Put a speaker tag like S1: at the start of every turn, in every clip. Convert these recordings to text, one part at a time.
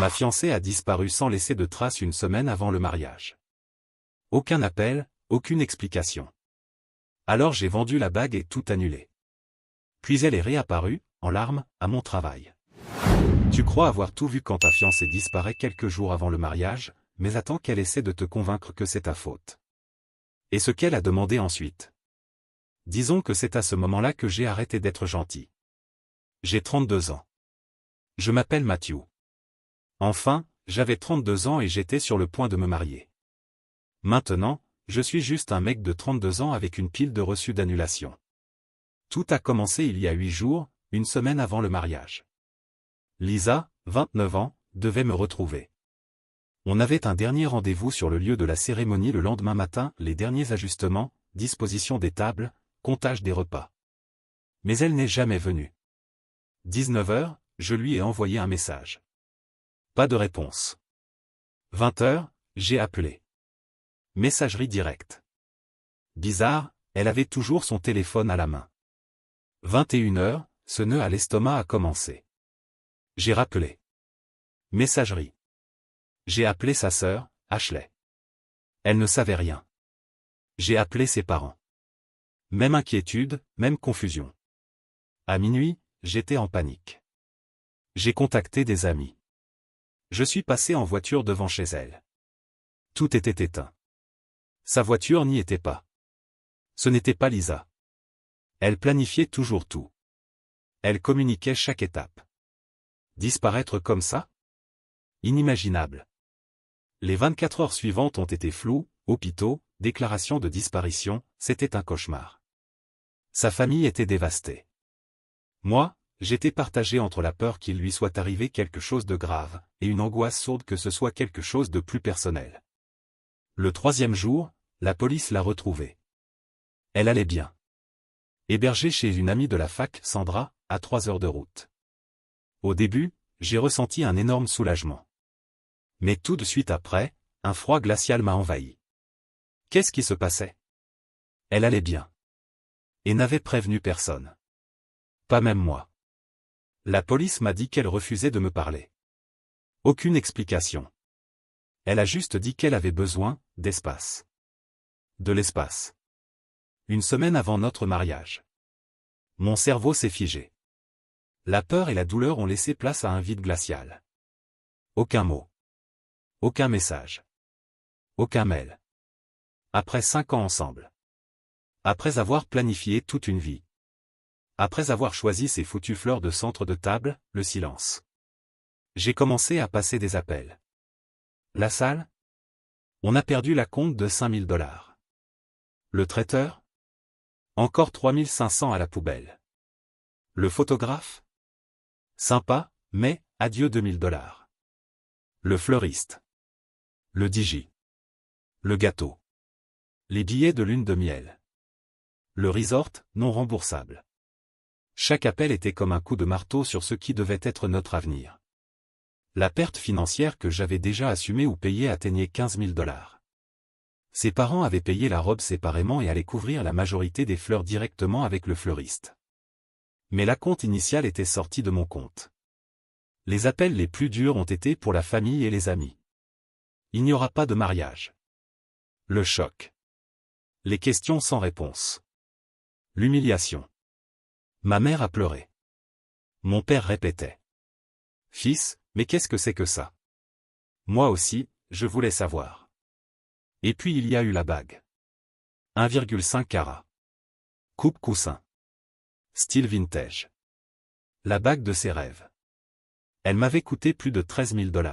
S1: Ma fiancée a disparu sans laisser de traces une semaine avant le mariage. Aucun appel, aucune explication. Alors j'ai vendu la bague et tout annulé. Puis elle est réapparue, en larmes, à mon travail. Tu crois avoir tout vu quand ta fiancée disparaît quelques jours avant le mariage, mais attends qu'elle essaie de te convaincre que c'est ta faute. Et ce qu'elle a demandé ensuite. Disons que c'est à ce moment-là que j'ai arrêté d'être gentil. J'ai 32 ans. Je m'appelle Matthew. Enfin, j'avais 32 ans et j'étais sur le point de me marier. Maintenant, je suis juste un mec de 32 ans avec une pile de reçus d'annulation. Tout a commencé il y a 8 jours, une semaine avant le mariage. Lisa, 29 ans, devait me retrouver. On avait un dernier rendez-vous sur le lieu de la cérémonie le lendemain matin, les derniers ajustements, disposition des tables, comptage des repas. Mais elle n'est jamais venue. 19 h, je lui ai envoyé un message. Pas de réponse. 20 h, j'ai appelé. Messagerie directe. Bizarre, elle avait toujours son téléphone à la main. 21 h, ce nœud à l'estomac a commencé. J'ai rappelé. Messagerie. J'ai appelé sa sœur, Ashley. Elle ne savait rien. J'ai appelé ses parents. Même inquiétude, même confusion. À minuit, j'étais en panique. J'ai contacté des amis. Je suis passé en voiture devant chez elle. Tout était éteint. Sa voiture n'y était pas. Ce n'était pas Lisa. Elle planifiait toujours tout. Elle communiquait chaque étape. Disparaître comme ça? Inimaginable. Les 24 heures suivantes ont été floues, hôpitaux, déclarations de disparition, c'était un cauchemar. Sa famille était dévastée. Moi, j'étais partagé entre la peur qu'il lui soit arrivé quelque chose de grave, et une angoisse sourde que ce soit quelque chose de plus personnel. Le 3e jour, la police l'a retrouvée. Elle allait bien. Hébergée chez une amie de la fac, Sandra, à 3 heures de route. Au début, j'ai ressenti un énorme soulagement. Mais tout de suite après, un froid glacial m'a envahi. Qu'est-ce qui se passait? Elle allait bien. Et n'avait prévenu personne. Pas même moi. La police m'a dit qu'elle refusait de me parler. Aucune explication. Elle a juste dit qu'elle avait besoin d'espace. De l'espace. Une semaine avant notre mariage. Mon cerveau s'est figé. La peur et la douleur ont laissé place à un vide glacial. Aucun mot. Aucun message. Aucun mail. Après 5 ans ensemble. Après avoir planifié toute une vie. Après avoir choisi ces foutues fleurs de centre de table, le silence. J'ai commencé à passer des appels. La salle? On a perdu la compte de 5 000 $. Le traiteur? Encore 3 500 à la poubelle. Le photographe? Sympa, mais, adieu 2 000 $. Le fleuriste. Le DJ. Le gâteau. Les billets de lune de miel. Le resort, non remboursable. Chaque appel était comme un coup de marteau sur ce qui devait être notre avenir. La perte financière que j'avais déjà assumée ou payée atteignait 15 000 $. Ses parents avaient payé la robe séparément et allaient couvrir la majorité des fleurs directement avec le fleuriste. Mais l'acompte initial était sorti de mon compte. Les appels les plus durs ont été pour la famille et les amis. Il n'y aura pas de mariage. Le choc. Les questions sans réponse. L'humiliation. Ma mère a pleuré. Mon père répétait. Fils, mais qu'est-ce que c'est que ça? Moi aussi, je voulais savoir. Et puis il y a eu la bague. 1,5 carat. Coupe coussin. Style vintage. La bague de ses rêves. Elle m'avait coûté plus de 13 000 $.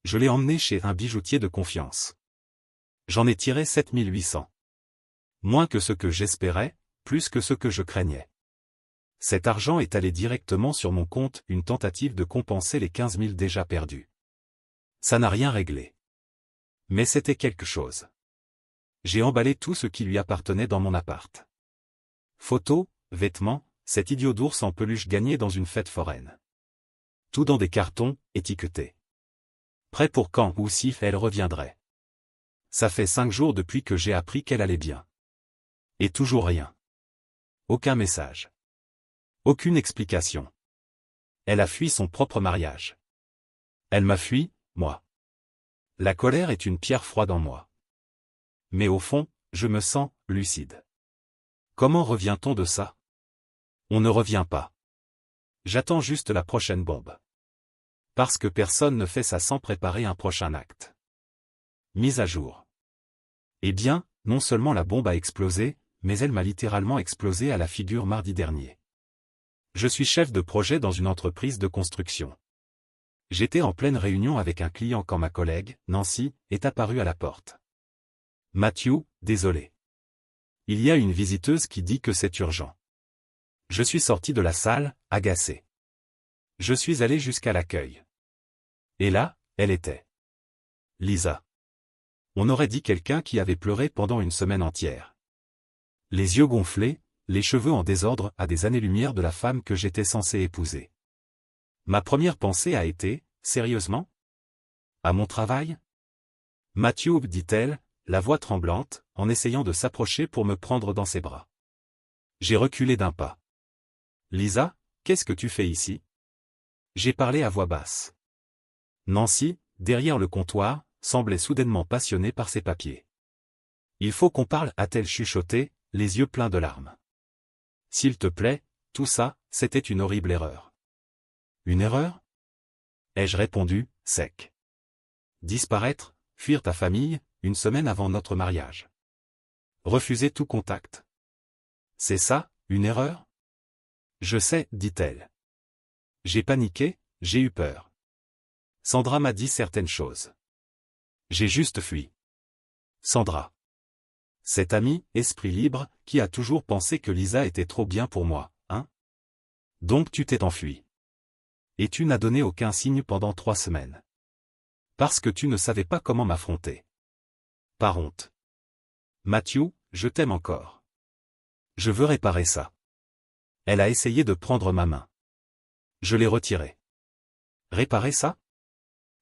S1: Je l'ai emmenée chez un bijoutier de confiance. J'en ai tiré 7 800. Moins que ce que j'espérais, plus que ce que je craignais. Cet argent est allé directement sur mon compte, une tentative de compenser les 15 000 déjà perdus. Ça n'a rien réglé. Mais c'était quelque chose. J'ai emballé tout ce qui lui appartenait dans mon appart. Photos, vêtements, cet idiot d'ours en peluche gagné dans une fête foraine. Tout dans des cartons, étiquetés. Prêt pour quand ou si elle reviendrait. Ça fait 5 jours depuis que j'ai appris qu'elle allait bien. Et toujours rien. Aucun message. Aucune explication. Elle a fui son propre mariage. Elle m'a fui, moi. La colère est une pierre froide en moi. Mais au fond, je me sens lucide. Comment revient-on de ça? On ne revient pas. J'attends juste la prochaine bombe. Parce que personne ne fait ça sans préparer un prochain acte. Mise à jour. Eh bien, non seulement la bombe a explosé, mais elle m'a littéralement explosé à la figure mardi dernier. Je suis chef de projet dans une entreprise de construction. J'étais en pleine réunion avec un client quand ma collègue, Nancy, est apparue à la porte. Matthew, désolé. Il y a une visiteuse qui dit que c'est urgent. Je suis sorti de la salle, agacé. Je suis allé jusqu'à l'accueil. Et là, elle était. Lisa. On aurait dit quelqu'un qui avait pleuré pendant une semaine entière. Les yeux gonflés, les cheveux en désordre à des années-lumière de la femme que j'étais censé épouser. Ma première pensée a été, sérieusement? À mon travail? Matthew, dit-elle, la voix tremblante, en essayant de s'approcher pour me prendre dans ses bras. J'ai reculé d'un pas. Lisa, qu'est-ce que tu fais ici? J'ai parlé à voix basse. Nancy, derrière le comptoir, semblait soudainement passionnée par ses papiers. Il faut qu'on parle, a-t-elle chuchoté, les yeux pleins de larmes. S'il te plaît, tout ça, c'était une horrible erreur. Une erreur? Ai-je répondu, sec. Disparaître, fuir ta famille, une semaine avant notre mariage. Refuser tout contact. C'est ça, une erreur? Je sais, dit-elle. J'ai paniqué, j'ai eu peur. Sandra m'a dit certaines choses. J'ai juste fui. Sandra. Cet ami, esprit libre, qui a toujours pensé que Lisa était trop bien pour moi, hein? Donc tu t'es enfui. Et tu n'as donné aucun signe pendant 3 semaines. Parce que tu ne savais pas comment m'affronter. Par honte. Matthew, je t'aime encore. Je veux réparer ça. Elle a essayé de prendre ma main. Je l'ai retirée. Réparer ça?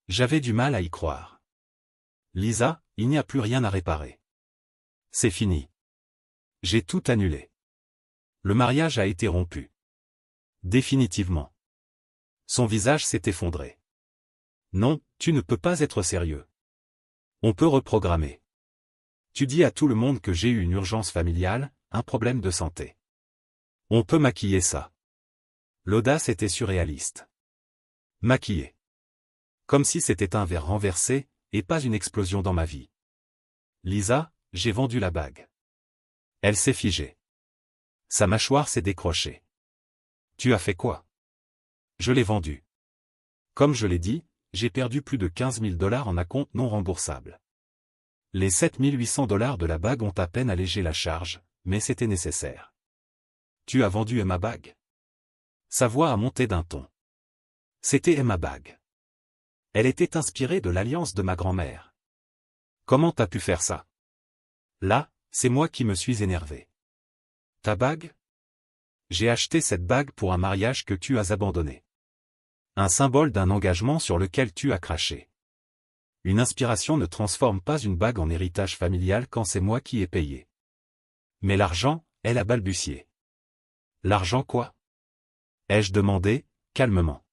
S1: J'avais du mal à y croire. Lisa, il n'y a plus rien à réparer. C'est fini. J'ai tout annulé. Le mariage a été rompu. Définitivement. Son visage s'est effondré. Non, tu ne peux pas être sérieux. On peut reprogrammer. Tu dis à tout le monde que j'ai eu une urgence familiale, un problème de santé. On peut maquiller ça. L'audace était surréaliste. Maquiller. Comme si c'était un verre renversé, et pas une explosion dans ma vie. Lisa, j'ai vendu la bague. Elle s'est figée. Sa mâchoire s'est décrochée. Tu as fait quoi? Je l'ai vendue. Comme je l'ai dit, j'ai perdu plus de 15 000 $ en acompte non remboursable. Les 7 800 $ de la bague ont à peine allégé la charge, mais c'était nécessaire. Tu as vendu Emma bague? Sa voix a monté d'un ton. C'était Emma bague. Elle était inspirée de l'alliance de ma grand-mère. Comment t'as pu faire ça? Là, c'est moi qui me suis énervé. Ta bague? J'ai acheté cette bague pour un mariage que tu as abandonné. Un symbole d'un engagement sur lequel tu as craché. Une inspiration ne transforme pas une bague en héritage familial quand c'est moi qui ai payé. Mais l'argent, elle a balbutié. L'argent quoi? Ai-je demandé, calmement.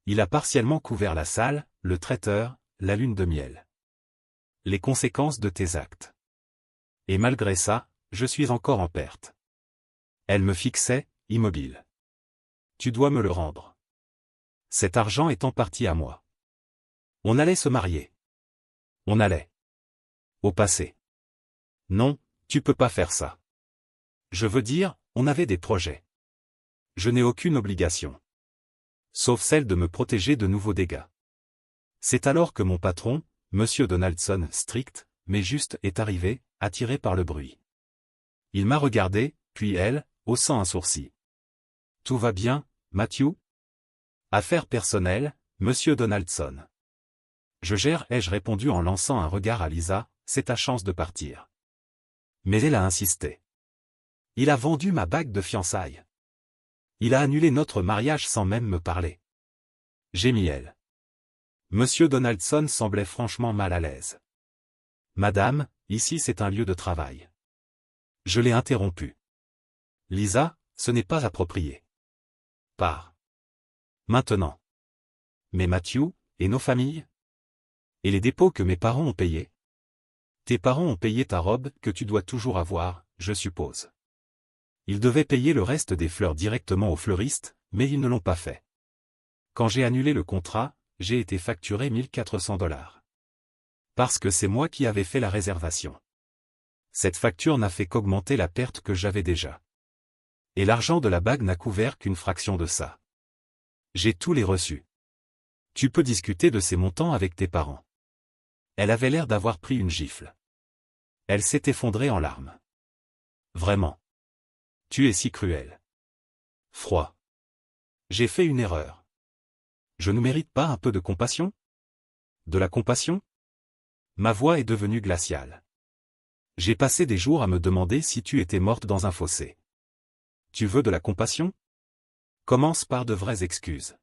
S1: Il a partiellement couvert la salle, le traiteur, la lune de miel. Les conséquences de tes actes. Et malgré ça, je suis encore en perte. Elle me fixait, immobile. Tu dois me le rendre. Cet argent est en partie à moi. On allait se marier. On allait. Au passé. Non, tu peux pas faire ça. Je veux dire, on avait des projets. Je n'ai aucune obligation. Sauf celle de me protéger de nouveaux dégâts. C'est alors que mon patron, Monsieur Donaldson, strict, mais juste, est arrivé, attiré par le bruit. Il m'a regardé, puis elle, haussant un sourcil. Tout va bien, Matthew? Affaires personnelles, Monsieur Donaldson. Je gère, ai-je répondu en lançant un regard à Lisa, c'est ta chance de partir. Mais elle a insisté. Il a vendu ma bague de fiançailles. Il a annulé notre mariage sans même me parler. Gémit elle. Monsieur Donaldson semblait franchement mal à l'aise. Madame, ici c'est un lieu de travail. Je l'ai interrompu. Lisa, ce n'est pas approprié. Pars. Maintenant. Mais Matthew, Et nos familles? Et les dépôts que mes parents ont payés? Tes parents ont payé ta robe, que tu dois toujours avoir, je suppose. Ils devaient payer le reste des fleurs directement au fleuriste, mais ils ne l'ont pas fait. Quand j'ai annulé le contrat, j'ai été facturé 1 400 $. Parce que c'est moi qui avais fait la réservation. Cette facture n'a fait qu'augmenter la perte que j'avais déjà. Et l'argent de la bague n'a couvert qu'une fraction de ça. J'ai tous les reçus. Tu peux discuter de ces montants avec tes parents. Elle avait l'air d'avoir pris une gifle. Elle s'est effondrée en larmes. Vraiment. Tu es si cruel. Froid. J'ai fait une erreur. Je ne mérite pas un peu de compassion? De la compassion? Ma voix est devenue glaciale. J'ai passé des jours à me demander si tu étais morte dans un fossé. Tu veux de la compassion? Commence par de vraies excuses.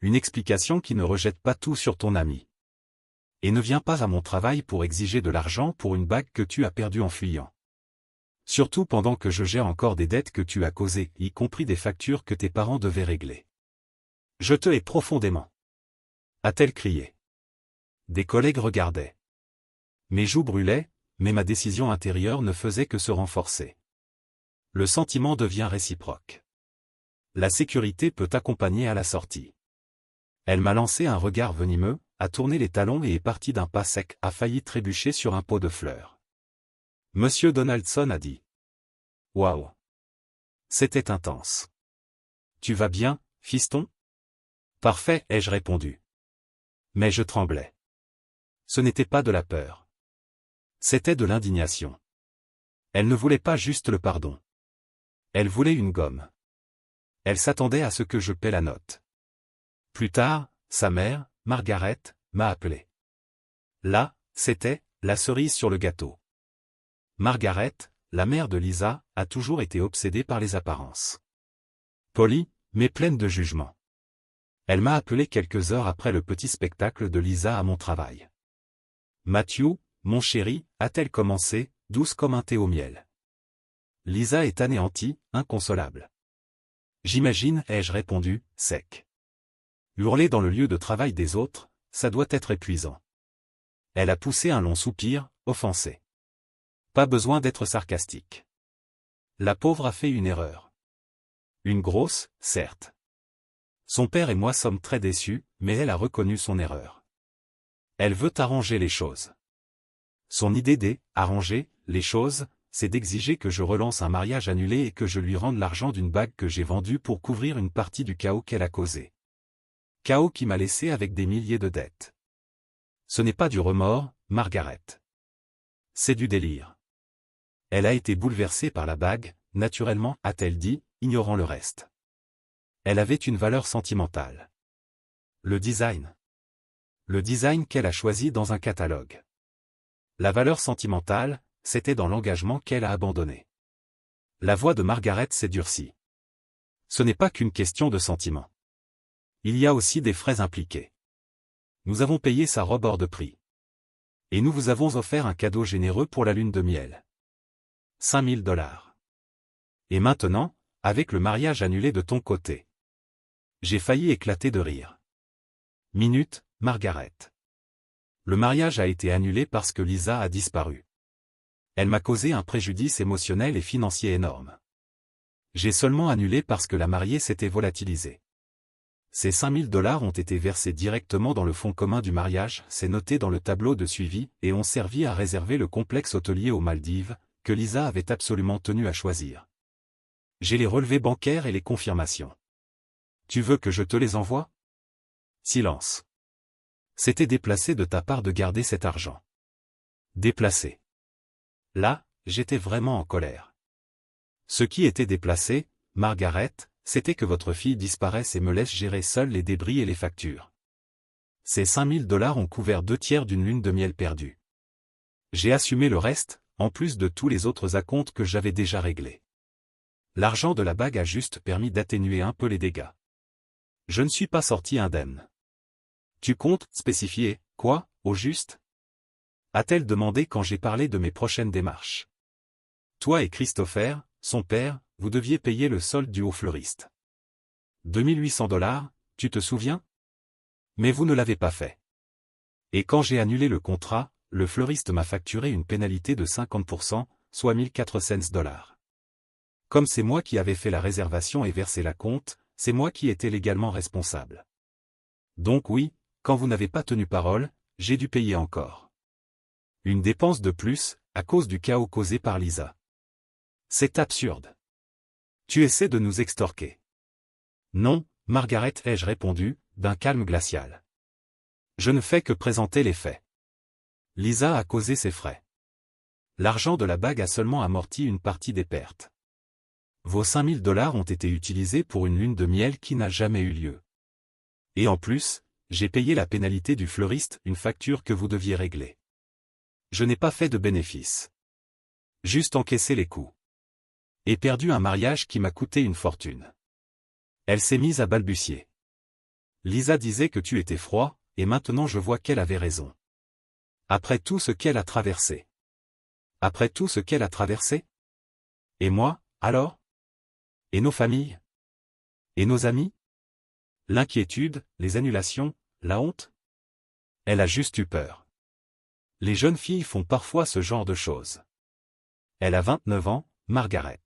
S1: Une explication qui ne rejette pas tout sur ton ami. Et ne viens pas à mon travail pour exiger de l'argent pour une bague que tu as perdue en fuyant. Surtout pendant que je gère encore des dettes que tu as causées, y compris des factures que tes parents devaient régler. Je te hais profondément. A-t-elle crié. Des collègues regardaient. Mes joues brûlaient, mais ma décision intérieure ne faisait que se renforcer. Le sentiment devient réciproque. La sécurité peut t'accompagner à la sortie. Elle m'a lancé un regard venimeux, a tourné les talons et est partie d'un pas sec, a failli trébucher sur un pot de fleurs. Monsieur Donaldson a dit. Waouh! C'était intense. Tu vas bien, fiston? Parfait, ai-je répondu. Mais je tremblais. Ce n'était pas de la peur. C'était de l'indignation. Elle ne voulait pas juste le pardon. Elle voulait une gomme. Elle s'attendait à ce que je paie la note. Plus tard, sa mère, Margaret, m'a appelé. Là, c'était la cerise sur le gâteau. Margaret, la mère de Lisa, a toujours été obsédée par les apparences. Polie, mais pleine de jugement. Elle m'a appelé quelques heures après le petit spectacle de Lisa à mon travail. Matthew, mon chéri, a-t-elle commencé, douce comme un thé au miel. Lisa est anéantie, inconsolable. J'imagine, ai-je répondu, sec. Hurler dans le lieu de travail des autres, ça doit être épuisant. Elle a poussé un long soupir, offensée. Pas besoin d'être sarcastique. La pauvre a fait une erreur. Une grosse, certes. Son père et moi sommes très déçus, mais elle a reconnu son erreur. Elle veut arranger les choses. Son idée d'arranger les choses, c'est d'exiger que je relance un mariage annulé et que je lui rende l'argent d'une bague que j'ai vendue pour couvrir une partie du chaos qu'elle a causé. Chaos qui m'a laissé avec des milliers de dettes. Ce n'est pas du remords, Margaret. C'est du délire. Elle a été bouleversée par la bague, naturellement, a-t-elle dit, ignorant le reste. Elle avait une valeur sentimentale. Le design. Le design qu'elle a choisi dans un catalogue. La valeur sentimentale, c'était dans l'engagement qu'elle a abandonné. La voix de Margaret s'est durcie. Ce n'est pas qu'une question de sentiment. Il y a aussi des frais impliqués. Nous avons payé sa robe hors de prix. Et nous vous avons offert un cadeau généreux pour la lune de miel. 5 000 $. Et maintenant, avec le mariage annulé de ton côté. J'ai failli éclater de rire. Minute, Margaret. Le mariage a été annulé parce que Lisa a disparu. Elle m'a causé un préjudice émotionnel et financier énorme. J'ai seulement annulé parce que la mariée s'était volatilisée. Ces 5 000 $ ont été versés directement dans le fonds commun du mariage, c'est noté dans le tableau de suivi, et ont servi à réserver le complexe hôtelier aux Maldives, que Lisa avait absolument tenu à choisir. J'ai les relevés bancaires et les confirmations. Tu veux que je te les envoie? Silence. C'était déplacé de ta part de garder cet argent. Déplacé. Là, j'étais vraiment en colère. Ce qui était déplacé, Margaret, c'était que votre fille disparaisse et me laisse gérer seule les débris et les factures. Ces 5 000 $ ont couvert 2/3 d'une lune de miel perdue. J'ai assumé le reste, en plus de tous les autres acomptes que j'avais déjà réglés. L'argent de la bague a juste permis d'atténuer un peu les dégâts. Je ne suis pas sorti indemne. Tu comptes spécifier, quoi, au juste? A-t-elle demandé quand j'ai parlé de mes prochaines démarches. Toi et Christopher, son père, vous deviez payer le solde dû au fleuriste. 2 800 $, tu te souviens? Mais vous ne l'avez pas fait. Et quand j'ai annulé le contrat, le fleuriste m'a facturé une pénalité de 50%, soit 1400 dollars. Comme c'est moi qui avais fait la réservation et versé la compte, c'est moi qui étais légalement responsable. Donc oui, quand vous n'avez pas tenu parole, j'ai dû payer encore. Une dépense de plus, à cause du chaos causé par Lisa. C'est absurde. Tu essaies de nous extorquer. Non, Margaret, ai-je répondu, d'un calme glacial. Je ne fais que présenter les faits. Lisa a causé ses frais. L'argent de la bague a seulement amorti une partie des pertes. Vos 5000 dollars ont été utilisés pour une lune de miel qui n'a jamais eu lieu. Et en plus, j'ai payé la pénalité du fleuriste, une facture que vous deviez régler. Je n'ai pas fait de bénéfice. Juste encaissé les coûts. Et perdu un mariage qui m'a coûté une fortune. Elle s'est mise à balbutier. Lisa disait que tu étais froid, et maintenant je vois qu'elle avait raison. Après tout ce qu'elle a traversé. Après tout ce qu'elle a traversé? Et moi, alors? Et nos familles? Et nos amis? L'inquiétude, les annulations, la honte? Elle a juste eu peur. Les jeunes filles font parfois ce genre de choses. Elle a 29 ans, Margaret.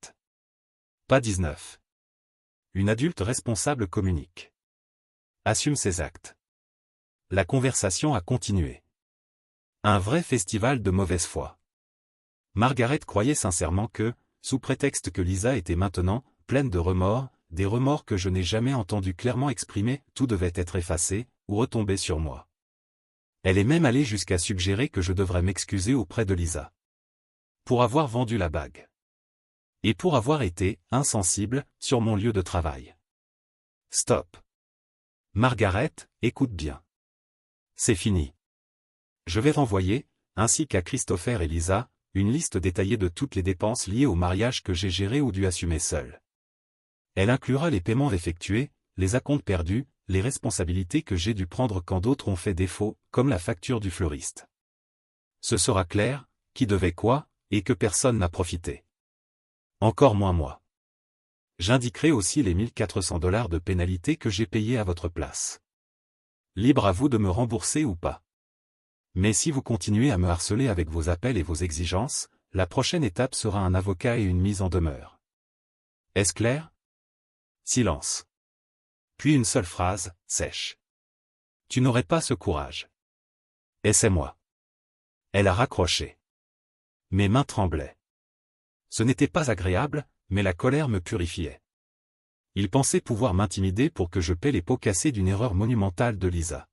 S1: Pas 19. Une adulte responsable communique. Assume ses actes. La conversation a continué. Un vrai festival de mauvaise foi. Margaret croyait sincèrement que, sous prétexte que Lisa était maintenant, pleine de remords, des remords que je n'ai jamais entendus clairement exprimés, tout devait être effacé, ou retomber sur moi. Elle est même allée jusqu'à suggérer que je devrais m'excuser auprès de Lisa. Pour avoir vendu la bague. Et pour avoir été, insensible, sur mon lieu de travail. Stop. Margaret, écoute bien. C'est fini. Je vais renvoyer, ainsi qu'à Christopher et Lisa, une liste détaillée de toutes les dépenses liées au mariage que j'ai géré ou dû assumer seul. Elle inclura les paiements effectués, les acomptes perdus, les responsabilités que j'ai dû prendre quand d'autres ont fait défaut, comme la facture du fleuriste. Ce sera clair, qui devait quoi, et que personne n'a profité. Encore moins moi. J'indiquerai aussi les 1400 dollars de pénalité que j'ai payés à votre place. Libre à vous de me rembourser ou pas. Mais si vous continuez à me harceler avec vos appels et vos exigences, la prochaine étape sera un avocat et une mise en demeure. Est-ce clair? Silence. Puis une seule phrase, sèche. Tu n'aurais pas ce courage. Essaie-moi. Elle a raccroché. Mes mains tremblaient. Ce n'était pas agréable, mais la colère me purifiait. Il pensait pouvoir m'intimider pour que je paie les pots cassés d'une erreur monumentale de Lisa.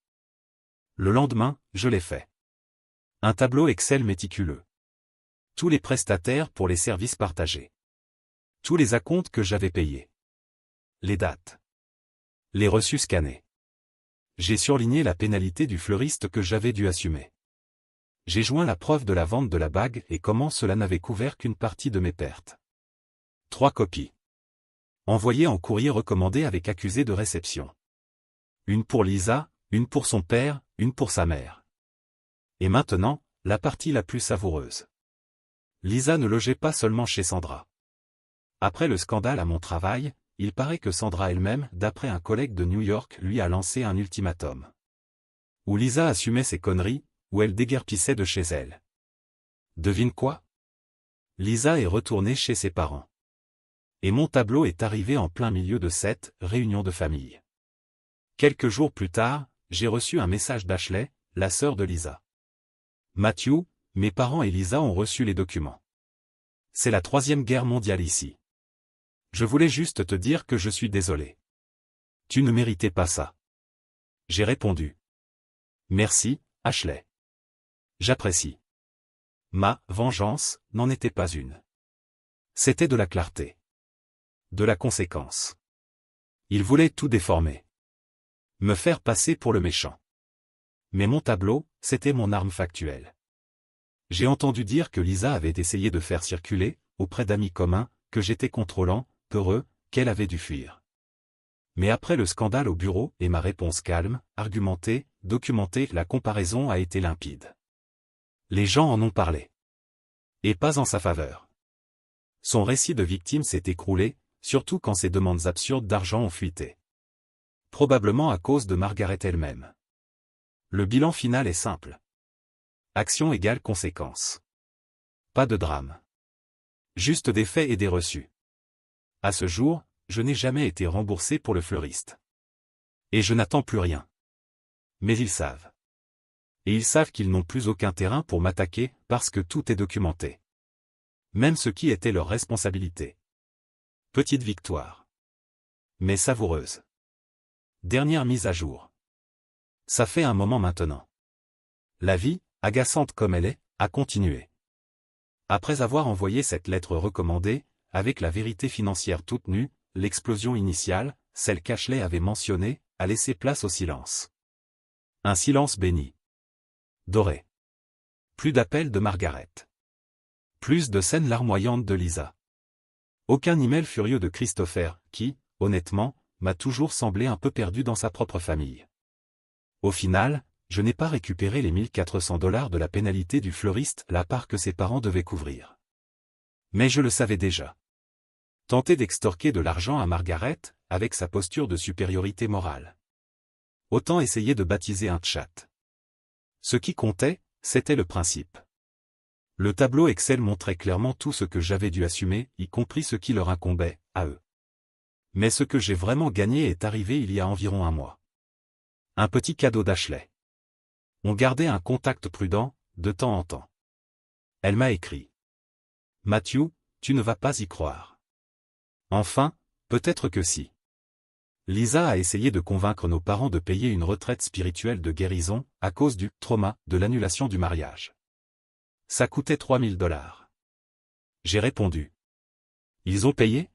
S1: Le lendemain, je l'ai fait. Un tableau Excel méticuleux. Tous les prestataires pour les services partagés. Tous les acomptes que j'avais payés. Les dates. Les reçus scannés. J'ai surligné la pénalité du fleuriste que j'avais dû assumer. J'ai joint la preuve de la vente de la bague et comment cela n'avait couvert qu'une partie de mes pertes. 3 copies. Envoyées en courrier recommandé avec accusé de réception. Une pour Lisa, une pour son père, une pour sa mère. Et maintenant, la partie la plus savoureuse. Lisa ne logeait pas seulement chez Sandra. Après le scandale à mon travail, il paraît que Sandra elle-même, d'après un collègue de New York, lui a lancé un ultimatum. Où Lisa assumait ses conneries, où elle déguerpissait de chez elle. Devine quoi? Lisa est retournée chez ses parents. Et mon tableau est arrivé en plein milieu de cette réunion de famille. Quelques jours plus tard, j'ai reçu un message d'Ashley, la sœur de Lisa. Matthew, mes parents et Lisa ont reçu les documents. C'est la 3e guerre mondiale ici. Je voulais juste te dire que je suis désolé. Tu ne méritais pas ça. J'ai répondu. Merci, Ashley. J'apprécie. Ma vengeance n'en était pas une. C'était de la clarté. De la conséquence. Il voulait tout déformer. Me faire passer pour le méchant. Mais mon tableau, c'était mon arme factuelle. J'ai entendu dire que Lisa avait essayé de faire circuler, auprès d'amis communs, que j'étais contrôlant, peureux, qu'elle avait dû fuir. Mais après le scandale au bureau et ma réponse calme, argumentée, documentée, la comparaison a été limpide. Les gens en ont parlé. Et pas en sa faveur. Son récit de victime s'est écroulé, surtout quand ses demandes absurdes d'argent ont fuité. Probablement à cause de Margaret elle-même. Le bilan final est simple. Action égale conséquence. Pas de drame. Juste des faits et des reçus. À ce jour, je n'ai jamais été remboursé pour le fleuriste. Et je n'attends plus rien. Mais ils savent. Et ils savent qu'ils n'ont plus aucun terrain pour m'attaquer parce que tout est documenté. Même ce qui était leur responsabilité. Petite victoire. Mais savoureuse. Dernière mise à jour. Ça fait un moment maintenant. La vie, agaçante comme elle est, a continué. Après avoir envoyé cette lettre recommandée, avec la vérité financière toute nue, l'explosion initiale, celle qu'Ashley avait mentionnée, a laissé place au silence. Un silence béni. Doré. Plus d'appels de Margaret. Plus de scènes larmoyantes de Lisa. Aucun email furieux de Christopher, qui, honnêtement, m'a toujours semblé un peu perdu dans sa propre famille. Au final, je n'ai pas récupéré les $1 400 de la pénalité du fleuriste, la part que ses parents devaient couvrir. Mais je le savais déjà. Tenter d'extorquer de l'argent à Margaret, avec sa posture de supériorité morale. Autant essayer de baptiser un chat. Ce qui comptait, c'était le principe. Le tableau Excel montrait clairement tout ce que j'avais dû assumer, y compris ce qui leur incombait, à eux. Mais ce que j'ai vraiment gagné est arrivé il y a environ un mois. Un petit cadeau d'Ashley. On gardait un contact prudent, de temps en temps. Elle m'a écrit. Matthew, tu ne vas pas y croire. Enfin, peut-être que si. Lisa a essayé de convaincre nos parents de payer une retraite spirituelle de guérison, à cause du trauma de l'annulation du mariage. Ça coûtait $3000. J'ai répondu. Ils ont payé?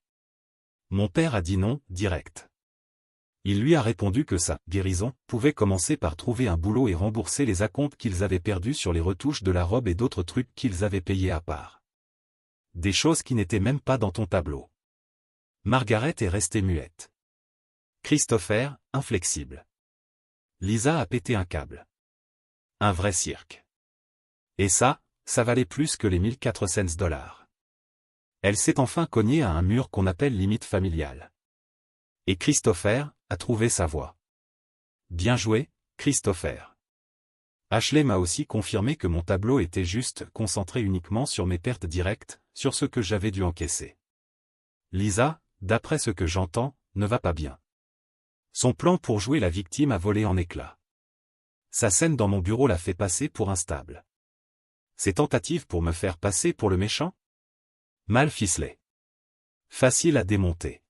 S1: Mon père a dit non, direct. Il lui a répondu que sa guérison pouvait commencer par trouver un boulot et rembourser les acomptes qu'ils avaient perdus sur les retouches de la robe et d'autres trucs qu'ils avaient payés à part. Des choses qui n'étaient même pas dans ton tableau. Margaret est restée muette. Christopher, inflexible. Lisa a pété un câble. Un vrai cirque. Et ça valait plus que les $1 400. Elle s'est enfin cognée à un mur qu'on appelle limite familiale. Et Christopher a trouvé sa voie. Bien joué, Christopher. Ashley m'a aussi confirmé que mon tableau était juste concentré uniquement sur mes pertes directes, sur ce que j'avais dû encaisser. Lisa, d'après ce que j'entends, ne va pas bien. Son plan pour jouer la victime a volé en éclats. Sa scène dans mon bureau l'a fait passer pour instable. Ses tentatives pour me faire passer pour le méchant? Mal ficelé. Facile à démonter.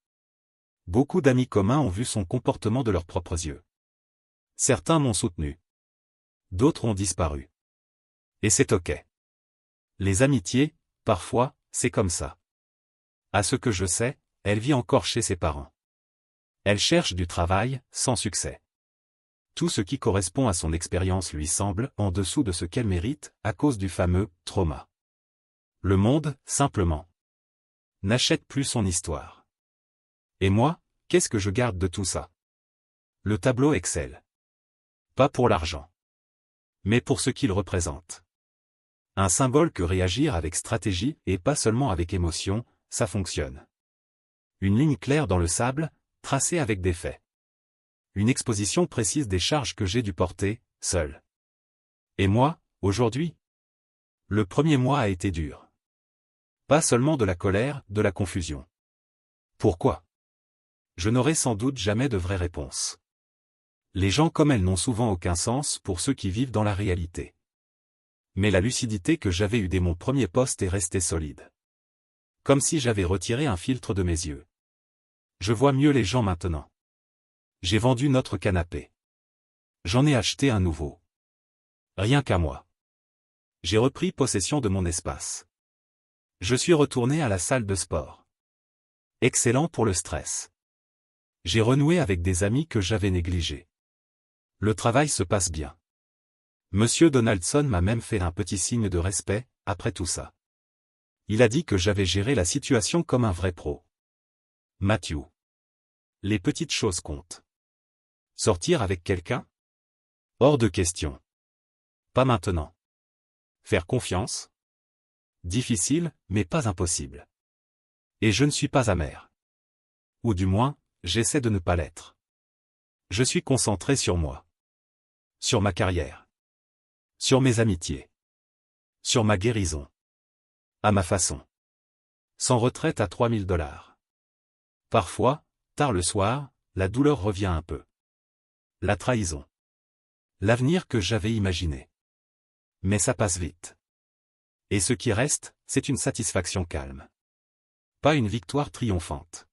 S1: Beaucoup d'amis communs ont vu son comportement de leurs propres yeux. Certains m'ont soutenu. D'autres ont disparu. Et c'est ok. Les amitiés, parfois, c'est comme ça. À ce que je sais, elle vit encore chez ses parents. Elle cherche du travail, sans succès. Tout ce qui correspond à son expérience lui semble en dessous de ce qu'elle mérite, à cause du fameux « trauma ». Le monde, simplement, n'achète plus son histoire. Et moi, qu'est-ce que je garde de tout ça? Le tableau Excel. Pas pour l'argent. Mais pour ce qu'il représente. Un symbole que réagir avec stratégie et pas seulement avec émotion, ça fonctionne. Une ligne claire dans le sable, tracée avec des faits. Une exposition précise des charges que j'ai dû porter, seul. Et moi, aujourd'hui? Le premier mois a été dur. Pas seulement de la colère, de la confusion. Pourquoi? Je n'aurai sans doute jamais de vraie réponse. Les gens comme elles n'ont souvent aucun sens pour ceux qui vivent dans la réalité. Mais la lucidité que j'avais eue dès mon premier poste est restée solide. Comme si j'avais retiré un filtre de mes yeux. Je vois mieux les gens maintenant. J'ai vendu notre canapé. J'en ai acheté un nouveau. Rien qu'à moi. J'ai repris possession de mon espace. Je suis retourné à la salle de sport. Excellent pour le stress. J'ai renoué avec des amis que j'avais négligés. Le travail se passe bien. Monsieur Donaldson m'a même fait un petit signe de respect, après tout ça. Il a dit que j'avais géré la situation comme un vrai pro. Matthew. Les petites choses comptent. Sortir avec quelqu'un? Hors de question. Pas maintenant. Faire confiance? Difficile, mais pas impossible. Et je ne suis pas amer. Ou du moins, j'essaie de ne pas l'être. Je suis concentré sur moi. Sur ma carrière. Sur mes amitiés. Sur ma guérison. À ma façon. Sans retraite à 3000 $. Parfois, tard le soir, la douleur revient un peu. La trahison. L'avenir que j'avais imaginé. Mais ça passe vite. Et ce qui reste, c'est une satisfaction calme. Pas une victoire triomphante.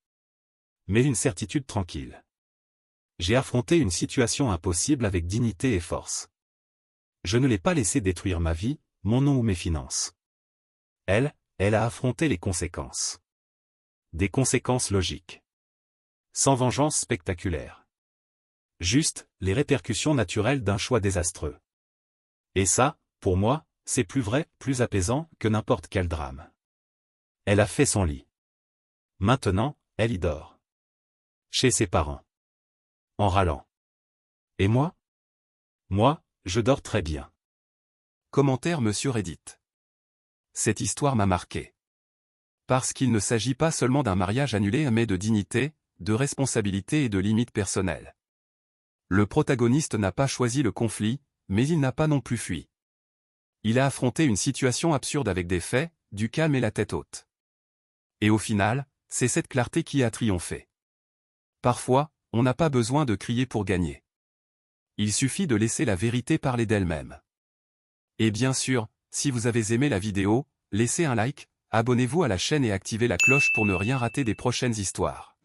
S1: Mais une certitude tranquille. J'ai affronté une situation impossible avec dignité et force. Je ne l'ai pas laissé détruire ma vie, mon nom ou mes finances. Elle a affronté les conséquences. Des conséquences logiques. Sans vengeance spectaculaire. Juste, les répercussions naturelles d'un choix désastreux. Et ça, pour moi, c'est plus vrai, plus apaisant que n'importe quel drame. Elle a fait son lit. Maintenant, elle y dort. Chez ses parents. En râlant. Et moi? Moi, je dors très bien.
S2: Commentaire Monsieur Reddit. Cette histoire m'a marqué. Parce qu'il ne s'agit pas seulement d'un mariage annulé mais de dignité, de responsabilité et de limites personnelles. Le protagoniste n'a pas choisi le conflit, mais il n'a pas non plus fui. Il a affronté une situation absurde avec des faits, du calme et la tête haute. Et au final, c'est cette clarté qui a triomphé. Parfois, on n'a pas besoin de crier pour gagner. Il suffit de laisser la vérité parler d'elle-même. Et bien sûr, si vous avez aimé la vidéo, laissez un like, abonnez-vous à la chaîne et activez la cloche pour ne rien rater des prochaines histoires.